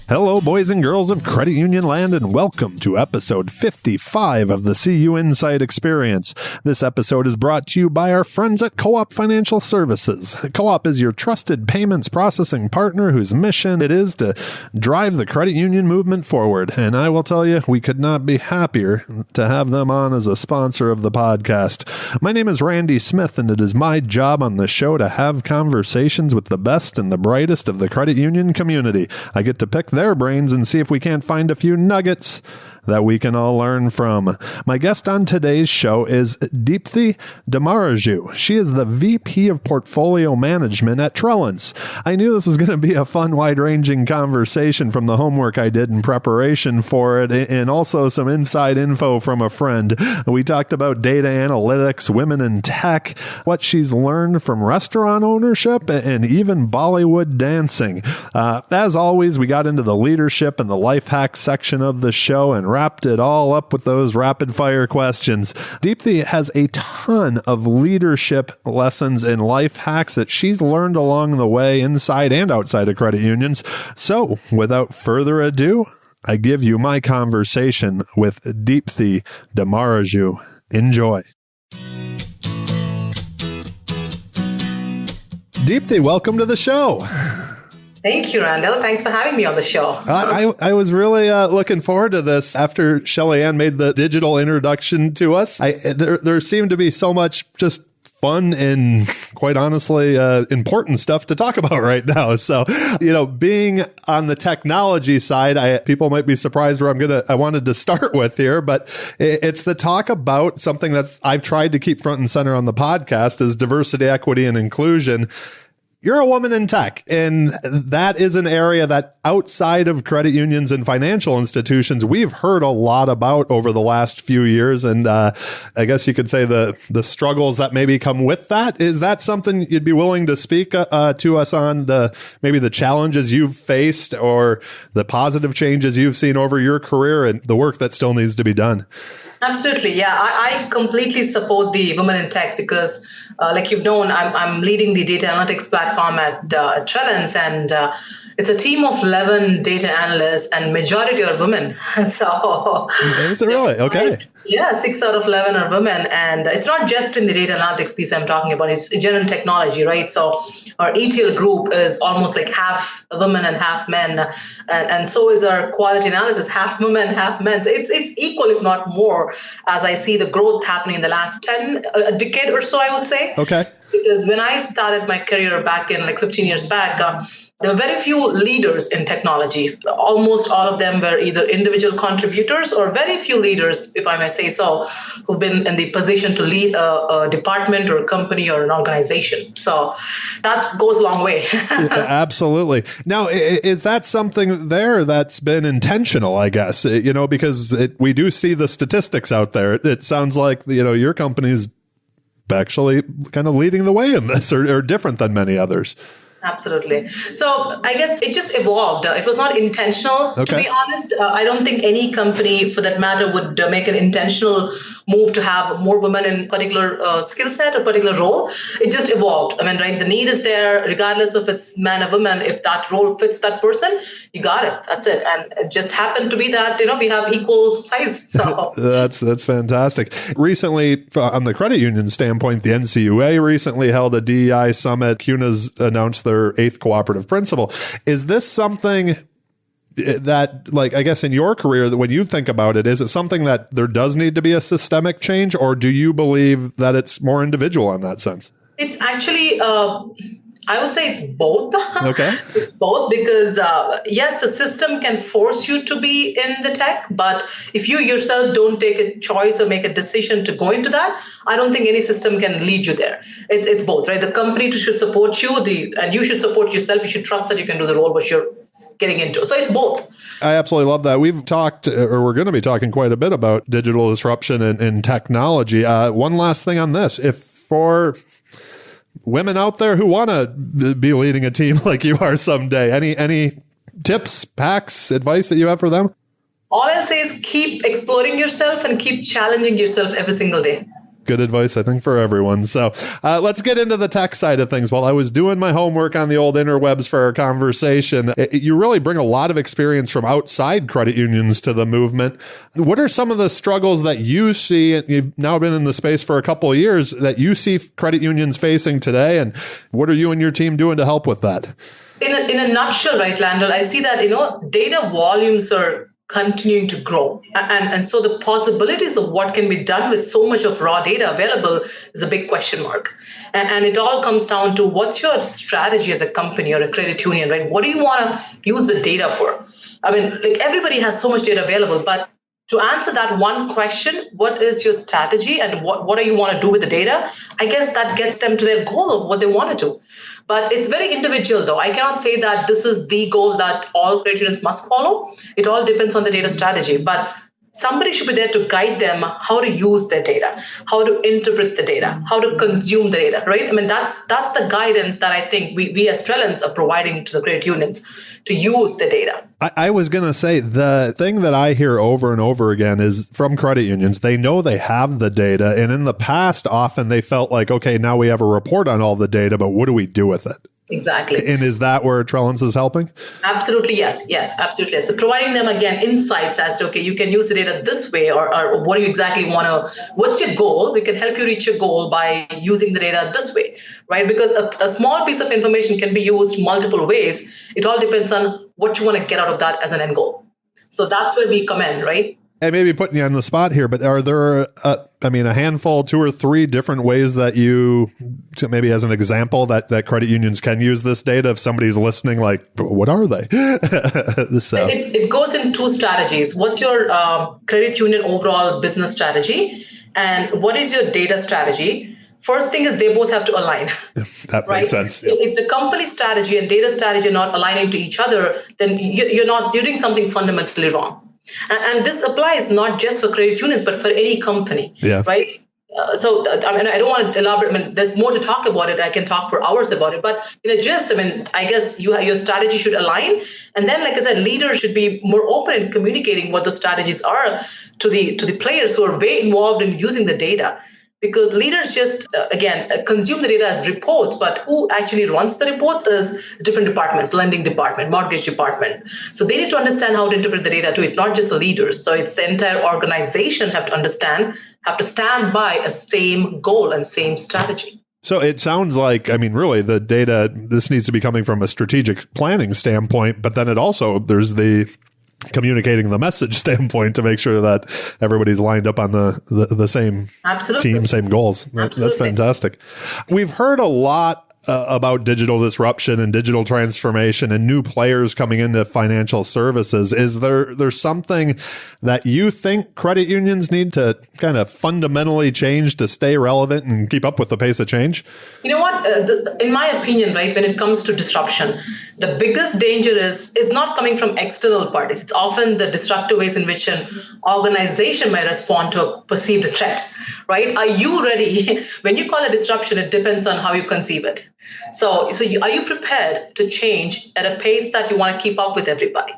Hello, boys and girls of credit union land, and welcome to episode 55 of the CUInsight Experience. This episode is brought to you by our friends at Co-op Financial Services. Co-op is your trusted payments processing partner whose mission it is to drive the credit union movement forward. And I will tell you, we could not be happier to have them on as a sponsor of the podcast. My name is Randy Smith, and it is my job on the show to have conversations with the best and the brightest of the credit union community. I get to pick their brains and see if we can't find a few nuggets that we can all learn from. My guest on today's show is Deepthi Dommaraju. She is the VP of Portfolio Management at Trellance. I knew this was going to be a fun, wide-ranging conversation from the homework I did in preparation for it, and also some inside info from a friend. We talked about data analytics, women in tech, what she's learned from restaurant ownership, and even Bollywood dancing. As always, we got into the leadership and the life hack section of the show and wrapped it all up with those rapid fire questions. Deepthi has a ton of leadership lessons and life hacks that she's learned along the way inside and outside of credit unions. So without further ado, I give you my conversation with Deepthi Dommaraju. Enjoy. Deepthi, welcome to the show. Thank you, Randall. Thanks for having me on the show. I was really looking forward to this after Shelly Ann made the digital introduction to us. There seemed to be so much just fun and, quite honestly, important stuff to talk about right now. So, being on the technology side, people might be surprised where I wanted to start with here, but it's the talk about something that I've tried to keep front and center on the podcast is diversity, equity, and inclusion. You're a woman in tech, and that is an area that outside of credit unions and financial institutions, we've heard a lot about over the last few years. And I guess you could say the struggles that maybe come with that. Is that something you'd be willing to speak to us on, maybe the challenges you've faced or the positive changes you've seen over your career and the work that still needs to be done? Absolutely. Yeah, I completely support the Women in Tech because, like you've known, I'm leading the data analytics platform at Trellance, and it's a team of 11 data analysts, and majority are women. So, is it really? Okay. Yeah, 6 out of 11 are women. And it's not just in the data analytics piece I'm talking about, it's general technology, right? So our ETL group is almost like half women and half men. And so is our quality analysis, half women, half men. So it's equal, if not more, as I see the growth happening in the last a decade or so, I would say. Okay. Because when I started my career back in 15 years back, there were very few leaders in technology. Almost all of them were either individual contributors or very few leaders, if I may say so, who've been in the position to lead a department or a company or an organization. So that goes a long way. Yeah, absolutely. Now, is that something there that's been intentional, I guess? Because we do see the statistics out there. It sounds like, your company's actually kind of leading the way in this or different than many others. Absolutely. So I guess it just evolved. It was not intentional. Okay. To be honest, I don't think any company, for that matter, would make an intentional move to have more women in a particular skill set, a particular role. It just evolved. Right? The need is there, regardless if it's man or woman. If that role fits that person, you got it. That's it. And it just happened to be that, we have equal size. So that's fantastic. Recently, on the credit union standpoint, the NCUA recently held a DEI summit. CUNA's announced their 8th cooperative principle. Is this something that, I guess in your career, that when you think about it, is it something that there does need to be a systemic change, or do you believe that it's more individual in that sense? It's actually, I would say it's both. Okay. It's both because, yes, the system can force you to be in the tech, but if you yourself don't take a choice or make a decision to go into that, I don't think any system can lead you there. It's both, right? The company should support you, and you should support yourself. You should trust that you can do the role which you're getting into. So it's both. I absolutely love that. We've talked, or we're going to be talking quite a bit about digital disruption and technology. One last thing on this. If for women out there who want to be leading a team like you are someday, any tips, hacks, advice that you have for them? All I'll say is keep exploring yourself and keep challenging yourself every single day. good advice, I think, for everyone. So let's get into the tech side of things. While I was doing my homework on the old interwebs for our conversation, you really bring a lot of experience from outside credit unions to the movement. What are some of the struggles that you see, and you've now been in the space for a couple of years, that you see credit unions facing today, and what are you and your team doing to help with that? In a nutshell, right, Landell, I see that, data volumes are continuing to grow. And so the possibilities of what can be done with so much of raw data available is a big question mark. And it all comes down to what's your strategy as a company or a credit union, right? What do you want to use the data for? I mean, like everybody has so much data available, but to answer that one question, what is your strategy and what do you want to do with the data? I guess that gets them to their goal of what they want to do. But it's very individual, though. I cannot say that this is the goal that all credit unions must follow. It all depends on the data strategy. But somebody should be there to guide them how to use their data, how to interpret the data, how to consume the data, right? I mean, that's the guidance that I think we as Trellance are providing to the credit unions to use the data. I was going to say, the thing that I hear over and over again is from credit unions, they know they have the data. And in the past, often they felt like, okay, now we have a report on all the data, but what do we do with it? Exactly. And is that where Trellance is helping? Absolutely, yes. Yes, absolutely. Yes. So providing them, again, insights as to, okay, you can use the data this way, or what do you exactly want to, what's your goal? We can help you reach your goal by using the data this way, right? Because a small piece of information can be used multiple ways. It all depends on what you want to get out of that as an end goal. So that's where we come in, right? I may be putting you on the spot here, but are there, a handful, 2 or 3 different ways that you, maybe as an example, that credit unions can use this data if somebody's listening, like, what are they? It goes in 2 strategies. What's your credit union overall business strategy? And what is your data strategy? First thing is they both have to align. That right? makes sense. Yeah. If the company strategy and data strategy are not aligning to each other, then you're doing something fundamentally wrong. And this applies not just for credit unions, but for any company, right? I don't want to elaborate. I mean, there's more to talk about it. I can talk for hours about it. But in a gist, I guess your strategy should align. And then, like I said, leaders should be more open in communicating what those strategies are to the players who are very involved in using the data. Because leaders just, consume the data as reports, but who actually runs the reports is different departments, lending department, mortgage department. So they need to understand how to interpret the data too. It's not just the leaders. So it's the entire organization have to stand by a same goal and same strategy. So it sounds like, really the data, this needs to be coming from a strategic planning standpoint, but then there's the communicating the message standpoint to make sure that everybody's lined up on the same team, same goals. That's fantastic. We've heard a lot about digital disruption and digital transformation and new players coming into financial services. Is there's something that you think credit unions need to kind of fundamentally change to stay relevant and keep up with the pace of change? You know what? In my opinion, right, when it comes to disruption, the biggest danger is not coming from external parties. It's often the destructive ways in which an organization might respond to a perceived threat, right? Are you ready? When you call it disruption, it depends on how you conceive it. So are you prepared to change at a pace that you want to keep up with everybody?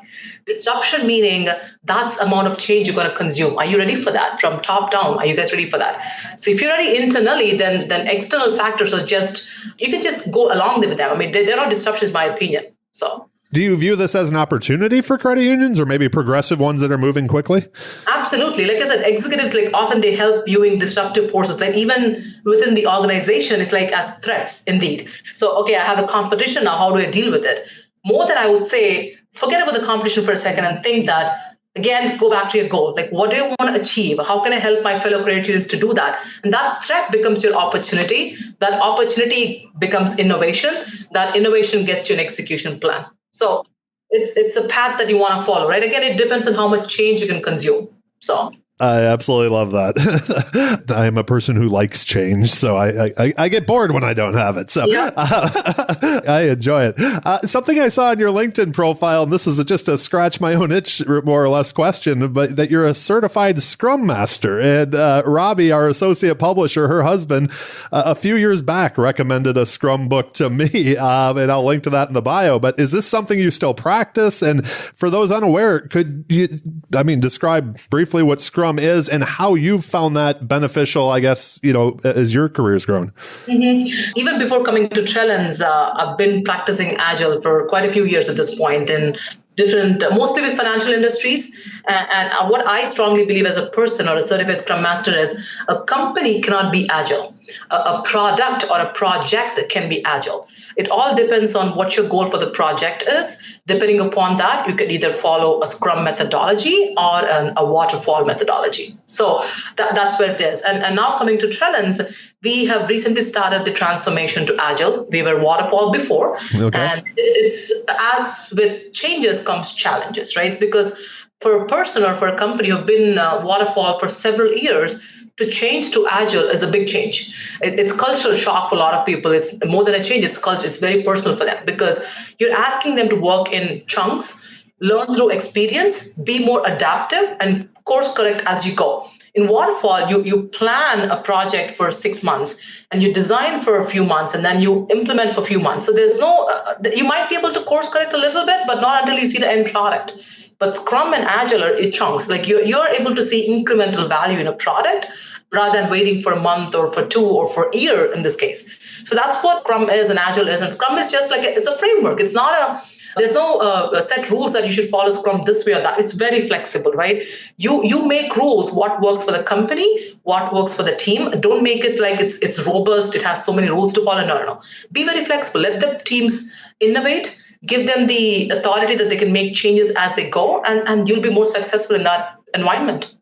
Disruption meaning that's amount of change you're going to consume. Are you ready for that? From top down, are you guys ready for that? So if you're ready internally, then external factors are you can just go along with them. They're not disruptions, in my opinion. So. Do you view this as an opportunity for credit unions or maybe progressive ones that are moving quickly? Absolutely. Like I said, executives, often they help viewing disruptive forces, even within the organization, it's as threats indeed. So, okay, I have a competition now. How do I deal with it? More than I would say, forget about the competition for a second and think that, again, go back to your goal. What do you want to achieve? How can I help my fellow credit unions to do that? And that threat becomes your opportunity. That opportunity becomes innovation. That innovation gets you an execution plan. So it's a path that you want to follow, right? Again, it depends on how much change you can consume. So I absolutely love that. I am a person who likes change, so I get bored when I don't have it. So yeah. I enjoy it. Something I saw on your LinkedIn profile, and this is just a scratch my own itch, more or less question, but that you're a certified Scrum Master. And Robbie, our associate publisher, her husband, a few years back recommended a Scrum book to me, and I'll link to that in the bio. But is this something you still practice? And for those unaware, could you, describe briefly what Scrum Scrum is and how you've found that beneficial, I guess, as your career's grown. Even before coming to Trellance, I've been practicing Agile for quite a few years at this point in different, mostly with financial industries. And what I strongly believe as a person or a certified Scrum Master is a company cannot be Agile. A product or a project can be Agile. It all depends on what your goal for the project is. Depending upon that, you can either follow a Scrum methodology or a waterfall methodology. So that's where it is. And now coming to Trellance, we have recently started the transformation to Agile. We were waterfall before. Okay. And it's as with changes comes challenges, right? Because for a person or for a company who've been waterfall for several years, to change to Agile is a big change. It's cultural shock for a lot of people. It's more than a change, it's culture. It's very personal for them because you're asking them to work in chunks, learn through experience, be more adaptive, and course correct as you go. In waterfall, you plan a project for 6 months and you design for a few months and then you implement for a few months. So there's no, you might be able to course correct a little bit, but not until you see the end product. But Scrum and Agile are in chunks. Like you're able to see incremental value in a product rather than waiting for a month or for 2 or for a year in this case. So that's what Scrum is and Agile is. And Scrum is just like, it's a framework. It's not there's no set rules that you should follow Scrum this way or that. It's very flexible, right? You make rules, what works for the company, what works for the team. Don't make it like it's robust, it has so many rules to follow. No. Be very flexible. Let the teams innovate. Give them the authority that they can make changes as they go, and you'll be more successful in that environment.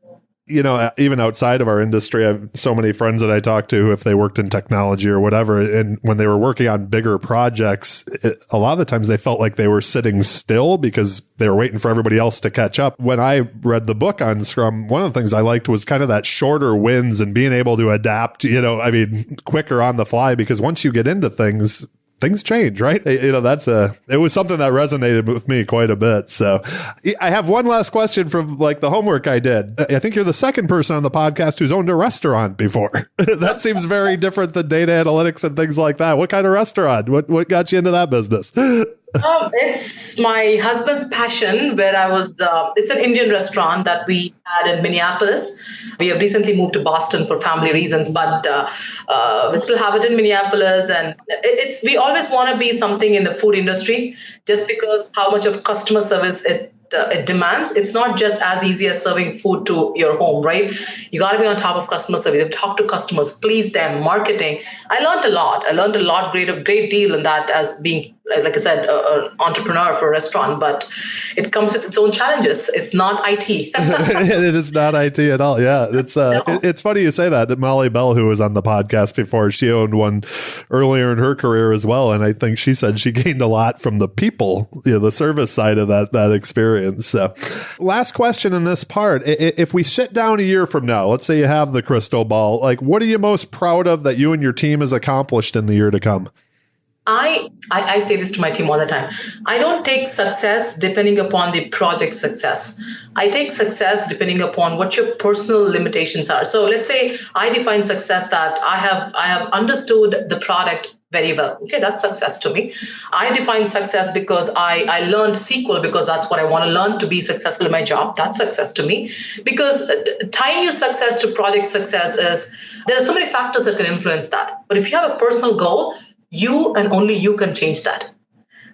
Even outside of our industry, I have so many friends that I talk to, if they worked in technology or whatever, and when they were working on bigger projects, a lot of the times they felt like they were sitting still because they were waiting for everybody else to catch up. When I read the book on Scrum, one of the things I liked was kind of that shorter wins and being able to adapt, quicker on the fly, because once you get into things change, right? It was something that resonated with me quite a bit. So I have one last question from the homework I did. I think you're the second person on the podcast who's owned a restaurant before. That seems very different than data analytics and things like that. What kind of restaurant? What got you into that business? It's my husband's passion where it's an Indian restaurant that we had in Minneapolis. We have recently moved to Boston for family reasons, but we still have it in Minneapolis. And we always want to be something in the food industry just because how much of customer service it demands. It's not just as easy as serving food to your home, right? You got to be on top of customer service. You have to talk to customers, please them, marketing. I learned a lot, great deal in that as being, like I said, an entrepreneur for a restaurant, but it comes with its own challenges. It's not IT. It is not IT at all. Yeah. It's funny you say that Molly Bell, who was on the podcast before, she owned one earlier in her career as well. And I think she said she gained a lot from the people, the service side of that experience. So last question in this part, if we sit down a year from now, let's say you have the crystal ball, what are you most proud of that you and your team has accomplished in the year to come? I say this to my team all the time. I don't take success depending upon the project success. I take success depending upon what your personal limitations are. So let's say I define success that I have understood the product very well. Okay, that's success to me. I define success because I learned SQL because that's what I want to learn to be successful in my job. That's success to me. Because tying your success to project success there are so many factors that can influence that. But if you have a personal goal, you and only you can change that.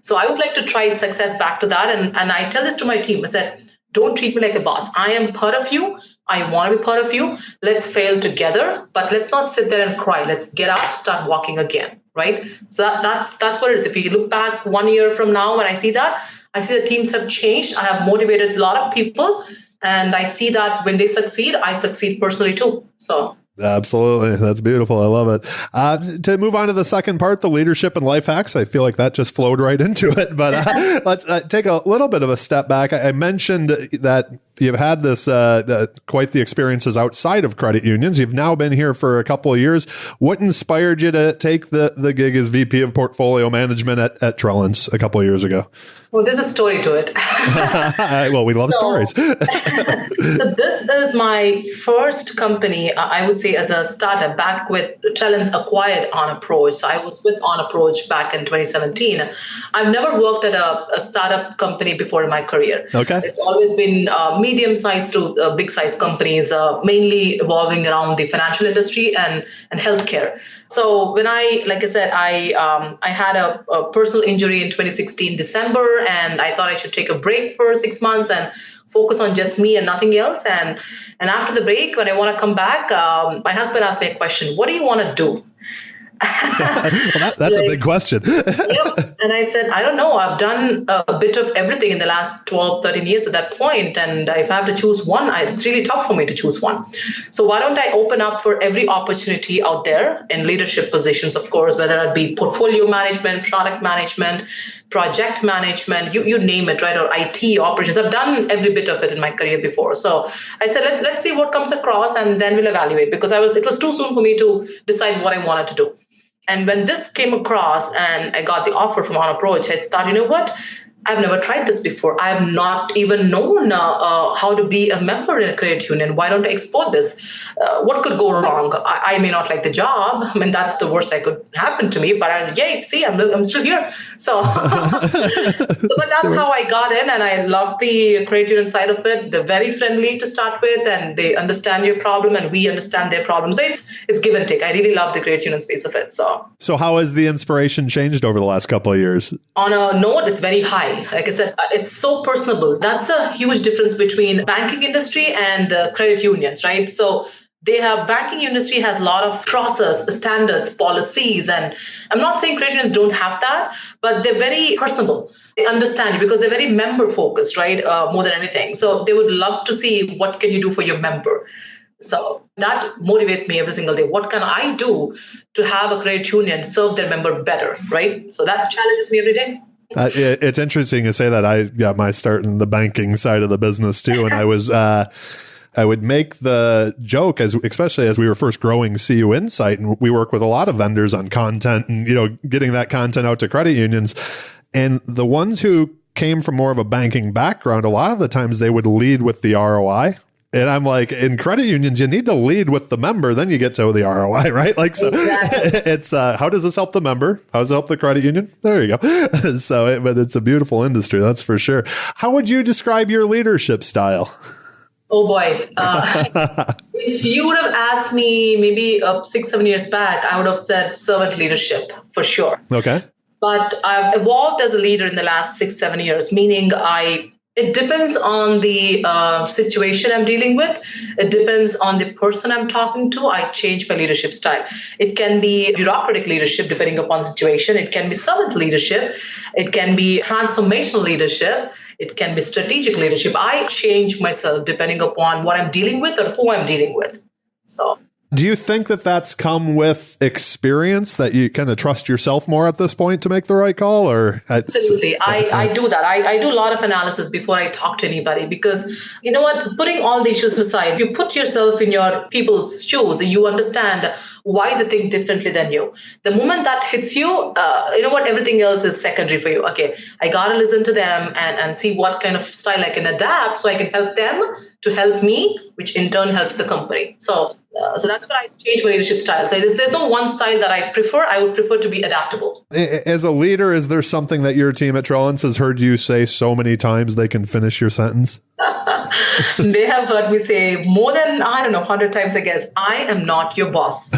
So I would like to try success back to that. And I tell this to my team. I said, don't treat me like a boss. I am part of you. I want to be part of you. Let's fail together, but let's not sit there and cry. Let's get up, start walking again, right? So that's what it is. If you look back 1 year from now, when I see the teams have changed. I have motivated a lot of people. And I see that when they succeed, I succeed personally too. So absolutely. That's beautiful. I love it. To move on to the second part, the leadership and life hacks, I feel like that just flowed right into it. But let's take a little bit of a step back. I mentioned that you've had this quite the experiences outside of credit unions. You've now been here for a couple of years. What inspired you to take the gig as VP of Portfolio Management at Trellance a couple of years ago? Well, there's a story to it. Well, we love stories. So this is my first company, I would say, as a startup, back with Trellance acquired OnApproach. So I was with OnApproach back in 2017. I've never worked at a startup company before in my career. Okay. It's always been medium-sized to big-sized companies, mainly evolving around the financial industry and healthcare. So when like I said, I had a personal injury in 2016 December, and I thought I should take a break for 6 months and focus on just me and nothing else. And after the break, when I want to come back, my husband asked me a question: "What do you want to do?" Well, that's a big question. Yep. And I said, I don't know. I've done a bit of everything in the last 12, 13 years at that point. And if I have to choose one, it's really tough for me to choose one. So why don't I open up for every opportunity out there in leadership positions, of course, whether it be portfolio management, product management, project management, you name it, right? Or IT operations. I've done every bit of it in my career before. So I said, let's see what comes across, and then we'll evaluate, because it was too soon for me to decide what I wanted to do. And when this came across and I got the offer from On Approach, I thought, you know what? I've never tried this before. I have not even known how to be a member in a credit union. Why don't I explore this? What could go wrong? I may not like the job. I mean, that's the worst that could happen to me. But yay, see, I'm still here. So, but that's how I got in, and I love the credit union side of it. They're very friendly to start with, and they understand your problem, and we understand their problems. So it's give and take. I really love the credit union space of it. So how has the inspiration changed over the last couple of years? On a note, it's very high. Like I said, it's so personable. That's a huge difference between banking industry and credit unions, right? So banking industry has a lot of process, standards, policies, and I'm not saying credit unions don't have that, but they're very personable. They understand you because they're very member focused, right? More than anything. So they would love to see what can you do for your member. So that motivates me every single day. What can I do to have a credit union serve their member better, right? So that challenges me every day. It's interesting to say that. I got my start in the banking side of the business too, and I would make the joke, especially as we were first growing CUInsight, and we work with a lot of vendors on content and getting that content out to credit unions, and the ones who came from more of a banking background, a lot of the times they would lead with the ROI. And I'm like, in credit unions, you need to lead with the member, then you get to the ROI, right? Like, so exactly. It's how does this help the member? How does it help the credit union? There you go. But it's a beautiful industry, that's for sure. How would you describe your leadership style? Oh boy. If you would have asked me maybe 6-7 years back, I would have said servant leadership for sure. Okay. But I've evolved as a leader in the last 6-7 years, meaning it depends on the situation I'm dealing with. It depends on the person I'm talking to. I change my leadership style. It can be bureaucratic leadership, depending upon the situation. It can be servant leadership. It can be transformational leadership. It can be strategic leadership. I change myself depending upon what I'm dealing with or who I'm dealing with. So. Do you think that that's come with experience, that you kind of trust yourself more at this point to make the right call? Or Absolutely. I do that. I do a lot of analysis before I talk to anybody, because you know what, putting all the issues aside, you put yourself in your people's shoes, you understand why they think differently than you. The moment that hits you, you know what, everything else is secondary for you. Okay, I got to listen to them and see what kind of style I can adapt so I can help them to help me, which in turn helps the company. So that's what I change my leadership style. So there's no one style that I prefer. I would prefer to be adaptable. As a leader, is there something that your team at Trellance has heard you say so many times they can finish your sentence? They have heard me say more than, 100 times, I guess, I am not your boss.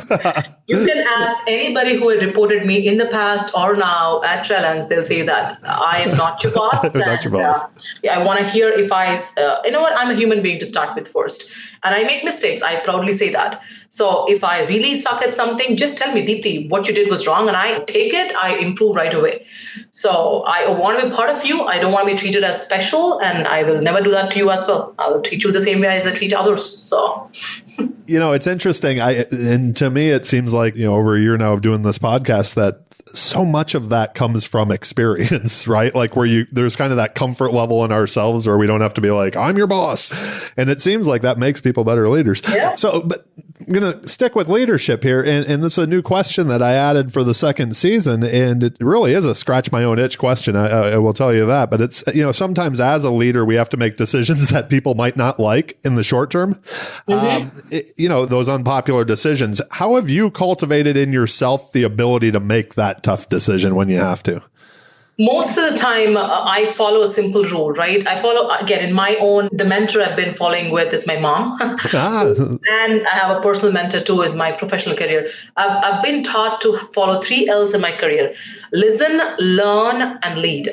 You can ask anybody who had reported me in the past or now at Trellance, they'll say that I am not your boss. Not your boss. I want to hear if you know what, I'm a human being to start with first. And I make mistakes. I proudly say that. So if I really suck at something, just tell me, Deepthi, what you did was wrong. And I take it, I improve right away. So I want to be part of you. I don't want to be treated as special. And I will never do that to you as well. I will treat you the same way as I treat others. So... It's interesting. And to me, it seems like, over a year now of doing this podcast, that so much of that comes from experience, right? Like there's kind of that comfort level in ourselves where we don't have to be like, I'm your boss. And it seems like that makes people better leaders. Yeah. So, but I'm going to stick with leadership here. And this is a new question that I added for the second season. And it really is a scratch my own itch question. I will tell you that. But it's, sometimes as a leader, we have to make decisions that people might not like in the short term. Mm-hmm. Those unpopular decisions. How have you cultivated in yourself the ability to make that tough decision when you have to? Most of the time, I follow a simple rule, right? I follow, again, in my own, the mentor I've been following with is my mom. And I have a personal mentor too, is my professional career. I've been taught to follow 3 L's in my career: listen, learn, and lead.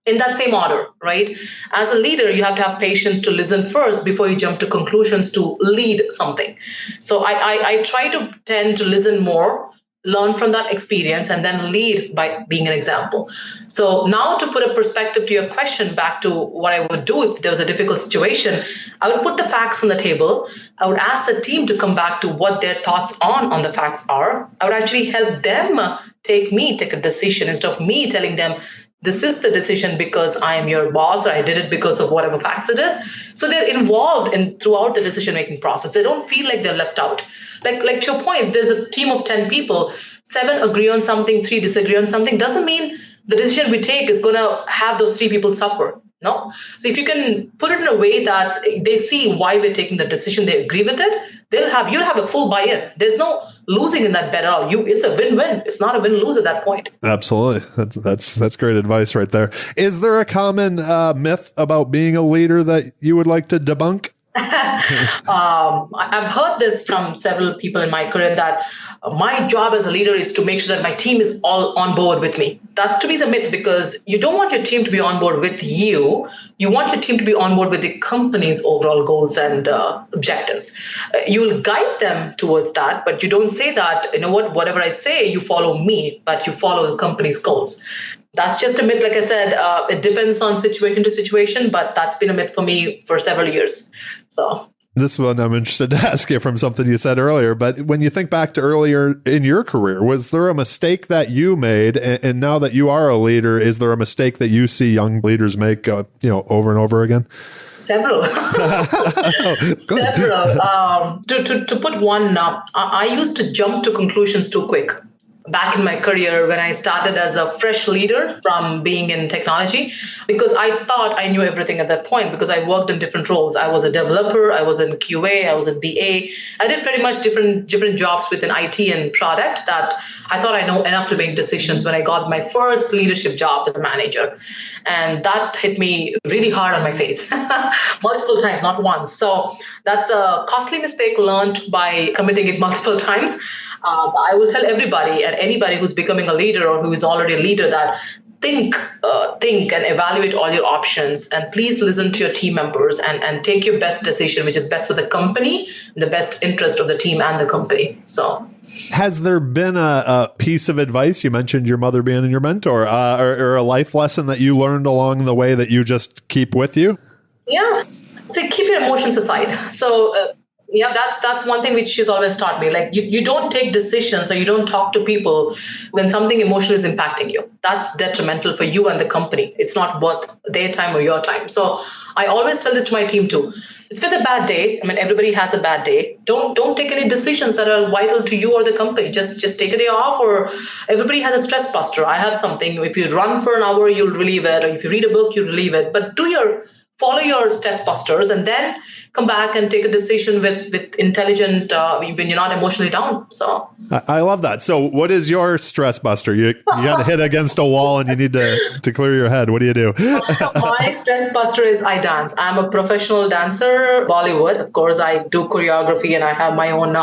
In that same order, right? As a leader, you have to have patience to listen first before you jump to conclusions to lead something. So I try to tend to listen more, learn from that experience, and then lead by being an example. So now, to put a perspective to your question, back to what I would do if there was a difficult situation, I would put the facts on the table. I would ask the team to come back to what their thoughts on the facts are. I would actually help them take a decision, instead of me telling them, this is the decision because I am your boss, or I did it because of whatever facts it is. So they're involved in throughout the decision-making process. They don't feel like they're left out. Like to your point, there's a team of 10 people, 7 agree on something, 3 disagree on something. Doesn't mean the decision we take is going to have those 3 people suffer. No. So if you can put it in a way that they see why we're taking the decision, they agree with it, you'll have a full buy-in. There's no losing in that bet at all. It's a win-win. It's not a win-lose at that point. Absolutely. That's great advice right there. Is there a common myth about being a leader that you would like to debunk? I've heard this from several people in my career, that my job as a leader is to make sure that my team is all on board with me. That's to me the myth, because you don't want your team to be on board with you. You want your team to be on board with the company's overall goals and objectives. You will guide them towards that, but you don't say that, whatever I say, you follow me, but you follow the company's goals. That's just a myth. Like I said, it depends on situation to situation, but that's been a myth for me for several years. So this one I'm interested to ask you from something you said earlier, but when you think back to earlier in your career, was there a mistake that you made? And now that you are a leader, is there a mistake that you see young leaders make, over and over again? Several. Several. To put one, I used to jump to conclusions too quick. Back in my career, when I started as a fresh leader from being in technology, because I thought I knew everything at that point, because I worked in different roles. I was a developer, I was in QA, I was in BA. I did pretty much different jobs within IT and product, that I thought I know enough to make decisions when I got my first leadership job as a manager. And that hit me really hard on my face, multiple times, not once. So that's a costly mistake learned by committing it multiple times. I will tell everybody and anybody who's becoming a leader or who is already a leader that think and evaluate all your options, and please listen to your team members and take your best decision, which is best for the company, the best interest of the team and the company. So, has there been a piece of advice, you mentioned your mother being your mentor, or a life lesson that you learned along the way that you just keep with you? Yeah. So keep your emotions aside. So that's one thing which she's always taught me. Like, you don't take decisions or you don't talk to people when something emotional is impacting you. That's detrimental for you and the company. It's not worth their time or your time. So I always tell this to my team too. If it's a bad day, everybody has a bad day. Don't take any decisions that are vital to you or the company. Just take a day off, or everybody has a stress buster. I have something. If you run for an hour, you'll relieve it. Or if you read a book, you'll relieve it. But follow your stress busters, and then come back and take a decision with intelligent when you're not emotionally down. So I love that. So what is your stress buster? You got to hit against a wall and you need to clear your head. What do you do? My stress buster is I dance. I'm a professional dancer, Bollywood. Of course, I do choreography, and I have my own.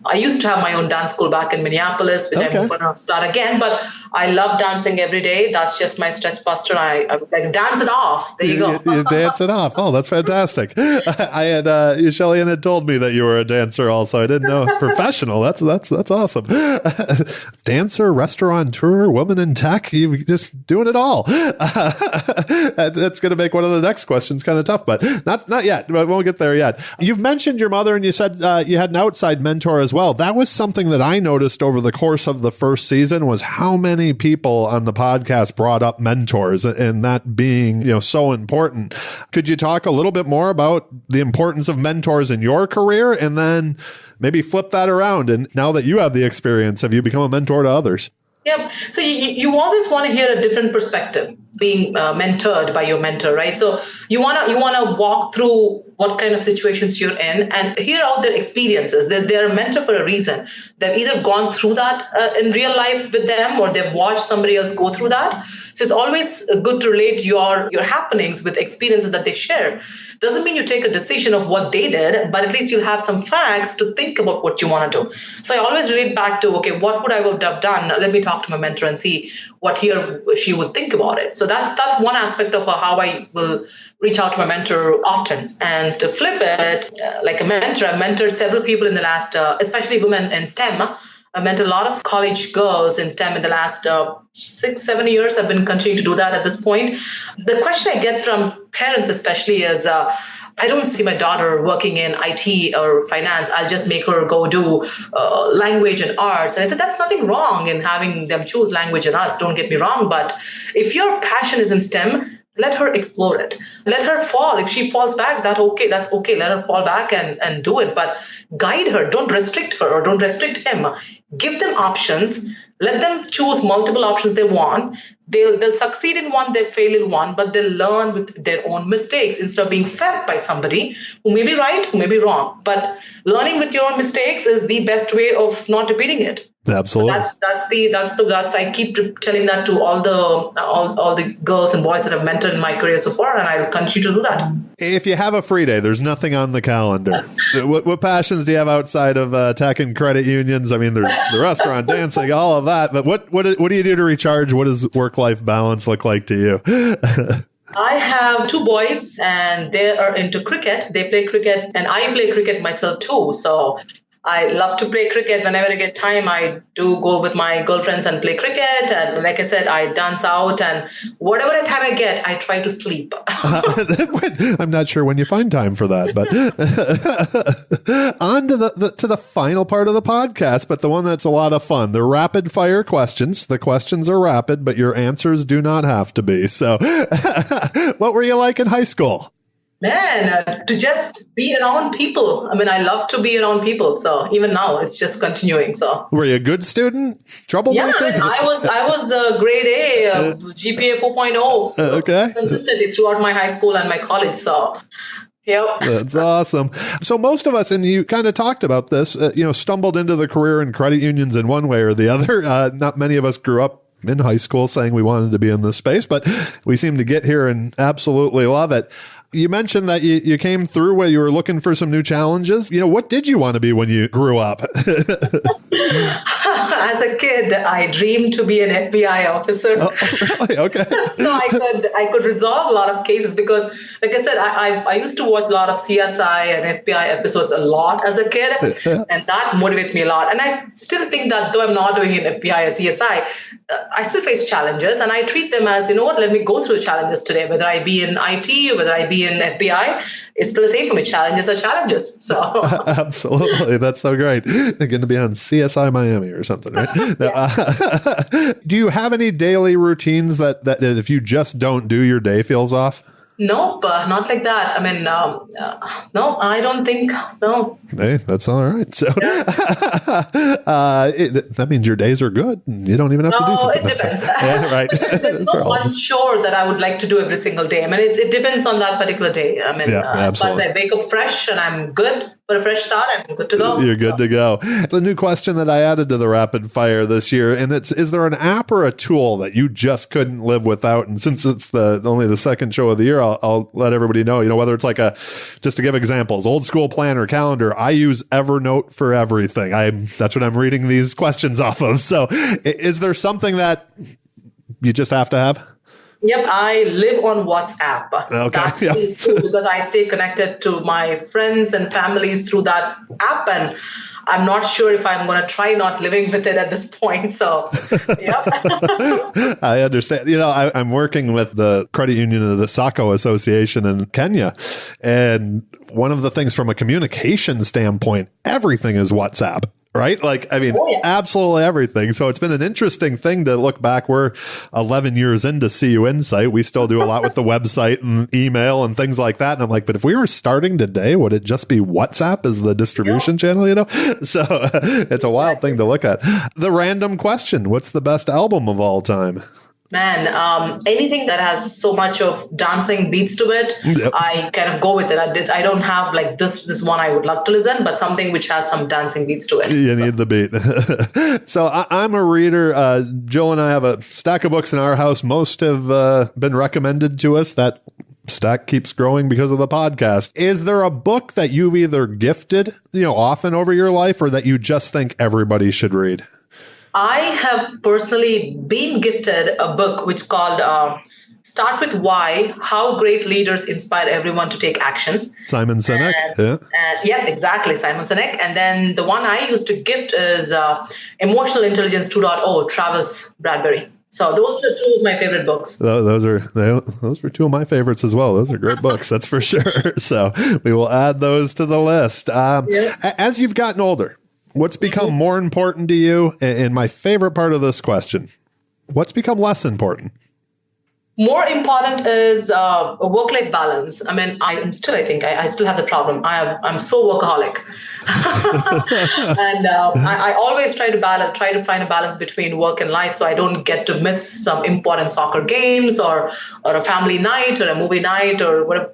I used to have my own dance school back in Minneapolis, which I'm going to start again. But I love dancing every day. That's just my stress buster. I like dance it off. There you go. You dance it off. Oh, that's fantastic. I had Shelley had told me that you were a dancer also. I didn't know. Professional. That's awesome. Dancer, restaurateur, woman in tech. You're just doing it all. That's going to make one of the next questions kind of tough, but not yet. We won't get there yet. You've mentioned your mother, and you said you had an outside mentor as well. That was something that I noticed over the course of the first season, was how many people on the podcast brought up mentors, and that being so important. Could you talk a little bit more about the importance of mentors in your career, and then maybe flip that around? And now that you have the experience, have you become a mentor to others? Yeah. So you always want to hear a different perspective, being mentored by your mentor, right? So you wanna walk through what kind of situations you're in and hear out their experiences. They're a mentor for a reason. They've either gone through that in real life with them, or they've watched somebody else go through that. So it's always good to relate your happenings with experiences that they share. Doesn't mean you take a decision of what they did, but at least you'll have some facts to think about what you want to do. So I always relate back to, okay, what would I have done? Let me talk to my mentor and see what he or she would think about it. So that's one aspect of how I will reach out to my mentor often. And to flip it, like a mentor, I've mentored several people in the last, especially women in STEM. I've mentored a lot of college girls in STEM in the last 6-7 years. I've been continuing to do that at this point. The question I get from parents especially is, I don't see my daughter working in IT or finance. I'll just make her go do language and arts. And I said, that's nothing wrong in having them choose language and arts. Don't get me wrong. But if your passion is in STEM, let her explore it. Let her fall. If she falls back, that's okay. Let her fall back and do it. But guide her. Don't restrict her or don't restrict him. Give them options. Let them choose multiple options they want. They'll succeed in one, they'll fail in one, but they'll learn with their own mistakes instead of being fed by somebody who may be right, who may be wrong. But learning with your own mistakes is the best way of not repeating it. Absolutely. So that's I keep telling that to all the girls and boys that I've mentored in my career so far, and I'll continue to do that. If you have a free day, there's nothing on the calendar. What passions do you have outside of tech and credit unions? I mean, there's the restaurant, dancing, all of that. But what do you do to recharge? What does work-life balance look like to you? I have 2 boys, and they are into cricket. They play cricket, and I play cricket myself too. So I love to play cricket. Whenever I get time, I do go with my girlfriends and play cricket. And like I said, I dance out, and whatever time I get, I try to sleep. I'm not sure when you find time for that, but on to the final part of the podcast, but the one that's a lot of fun, the rapid fire questions. The questions are rapid, but your answers do not have to be. So what were you like in high school? Man, to just be around people. I mean, I love to be around people. So even now, it's just continuing. So were you a good student? Troublemaker? Yeah, I was a grade A, GPA 4.0. Okay. Consistently throughout my high school and my college. So yep. That's awesome. So most of us, and you kind of talked about this, stumbled into the career in credit unions in one way or the other. Not many of us grew up in high school saying we wanted to be in this space, but we seem to get here and absolutely love it. You mentioned that you came through where you were looking for some new challenges. What did you want to be when you grew up? As a kid, I dreamed to be an FBI officer. Oh, really? Okay. So I could resolve a lot of cases because, like I said, I used to watch a lot of CSI and FBI episodes a lot as a kid, and that motivates me a lot. And I still think that though I'm not doing an FBI or CSI, I still face challenges, and I treat them as, let me go through challenges today, whether I be in IT or whether I be in FBI, it's still the same for me. Challenges are challenges. So absolutely. That's so great. They're going to be on CSI Miami or something, right? Do you have any daily routines that if you just don't do, your day feels off? Nope, not like that. I mean, no, I don't think, no. Hey, that's all right. So that means your days are good. You don't even have to do something. It depends. Yeah, right. There's no one chore that I would like to do every single day. I mean, it depends on that particular day. I mean, as far as I wake up fresh and I'm good for a fresh start, I'm good to go. You're good to go. It's a new question that I added to the rapid fire this year, and is there an app or a tool that you just couldn't live without? And since it's only the second show of the year, I'll let everybody know, whether it's like just to give examples, old school planner, calendar. I use Evernote for everything. That's what I'm reading these questions off of. So is there something that you just have to have? Yep, I live on WhatsApp. Okay. That's true because I stay connected to my friends and families through that app, and I'm not sure if I'm going to try not living with it at this point. So, yep. I understand. I'm working with the credit union of the SACCO Association in Kenya, and one of the things from a communication standpoint, everything is WhatsApp. Right? Absolutely everything. So it's been an interesting thing to look back. We're 11 years into CUInsight. We still do a lot with the website and email and things like that. And I'm like, but if we were starting today, would it just be WhatsApp as the distribution channel, So it's a wild thing to look at. The random question. What's the best album of all time? Man, anything that has so much of dancing beats to it, Yep. I kind of go with it. I don't have like this one I would love to listen, but something which has some dancing beats to it. You need the beat. So I'm a reader. Jill and I have a stack of books in our house. Most have been recommended to us. That stack keeps growing because of the podcast. Is there a book that you've either gifted, often over your life, or that you just think everybody should read? I have personally been gifted a book which is called Start With Why, How Great Leaders Inspire Everyone to Take Action. Simon Sinek. Yeah, exactly. Simon Sinek. And then the one I used to gift is Emotional Intelligence 2.0, Travis Bradberry. So those are two of my favorite books. Those were two of my favorites as well. Those are great books, that's for sure. So we will add those to the list. As you've gotten older, what's become more important to you? And my favorite part of this question, what's become less important? More important is a work-life balance. I mean, I still have the problem. I'm so workaholic. And I always try to find a balance between work and life so I don't get to miss some important soccer games or a family night or a movie night or whatever.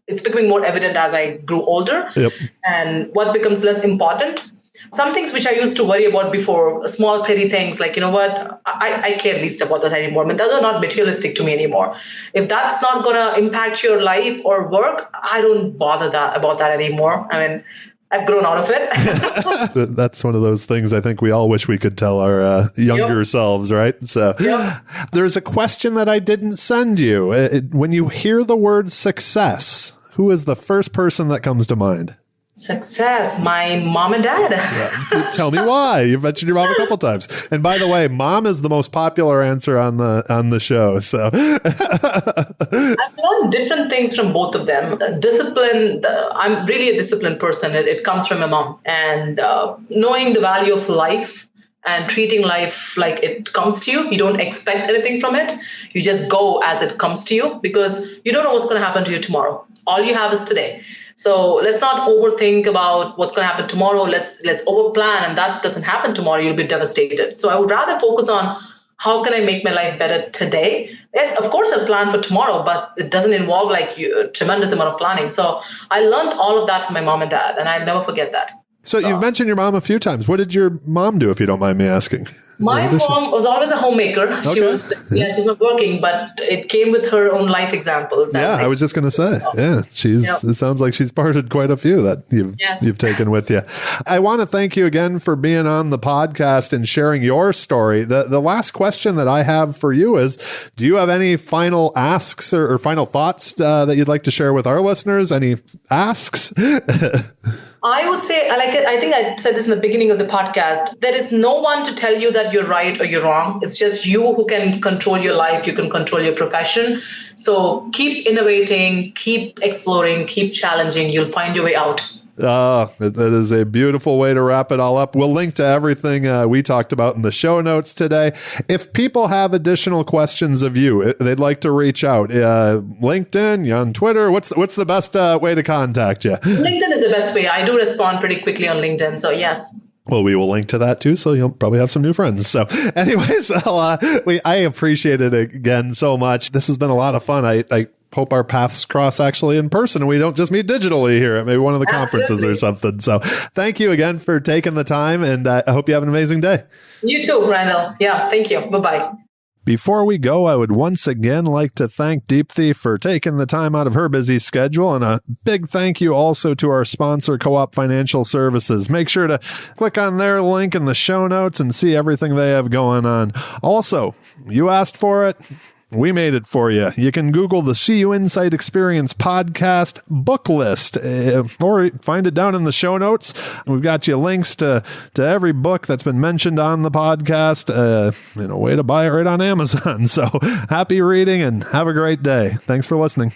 It's becoming more evident as I grew older. Yep. And what becomes less important? Some things which I used to worry about before, small petty things like, I care least about that anymore. I mean, those are not materialistic to me anymore. If that's not going to impact your life or work, I don't bother about that anymore. I mean, I've grown out of it. That's one of those things I think we all wish we could tell our younger selves, right? So there's a question that I didn't send you. When you hear the word success, who is the first person that comes to mind? Success, my mom and dad. Tell me why. You've mentioned your mom a couple times. And by the way, mom is the most popular answer on the show. So I've learned different things from both of them. Discipline, I'm really a disciplined person. It comes from my mom. And knowing the value of life and treating life like it comes to you. You don't expect anything from it. You just go as it comes to you because you don't know what's going to happen to you tomorrow. All you have is today. So let's not overthink about what's going to happen tomorrow. Let's overplan, and that doesn't happen tomorrow. You'll be devastated. So I would rather focus on how can I make my life better today? Yes, of course I'll plan for tomorrow, but it doesn't involve a tremendous amount of planning. So I learned all of that from my mom and dad, and I'll never forget that. So you've mentioned your mom a few times. What did your mom do, if you don't mind me asking? My mom was always a homemaker. Okay. She's not working, but it came with her own life examples. Yeah, I was just going to say, it sounds like she's parted quite a few that you've taken with you. I want to thank you again for being on the podcast and sharing your story. The last question that I have for you is, do you have any final asks or final thoughts that you'd like to share with our listeners? Any asks? I would say, I think I said this in the beginning of the podcast, there is no one to tell you that you're right or you're wrong. It's just you who can control your life. You can control your profession. So keep innovating, keep exploring, keep challenging. You'll find your way out. That is a beautiful way to wrap it all up. We'll link to everything we talked about in the show notes today. If people have additional questions of you, they'd like to reach out. LinkedIn, you on Twitter, what's the best way to contact you? LinkedIn is the best way. I do respond pretty quickly on LinkedIn, so yes. Well, we will link to that too, so you'll probably have some new friends. So anyways, I appreciate it again so much. This has been a lot of fun. I hope our paths cross actually in person and we don't just meet digitally here at maybe one of the conferences or something. So thank you again for taking the time, and I hope you have an amazing day. You too, Randall. Yeah, thank you. Bye-bye. Before we go, I would once again like to thank Deepthi for taking the time out of her busy schedule, and a big thank you also to our sponsor, Co-op Financial Services. Make sure to click on their link in the show notes and see everything they have going on. Also, you asked for it. We made it for you. You can Google the CUInsight Experience podcast book list or find it down in the show notes. We've got you links to every book that's been mentioned on the podcast and a way to buy it right on Amazon. So happy reading and have a great day. Thanks for listening.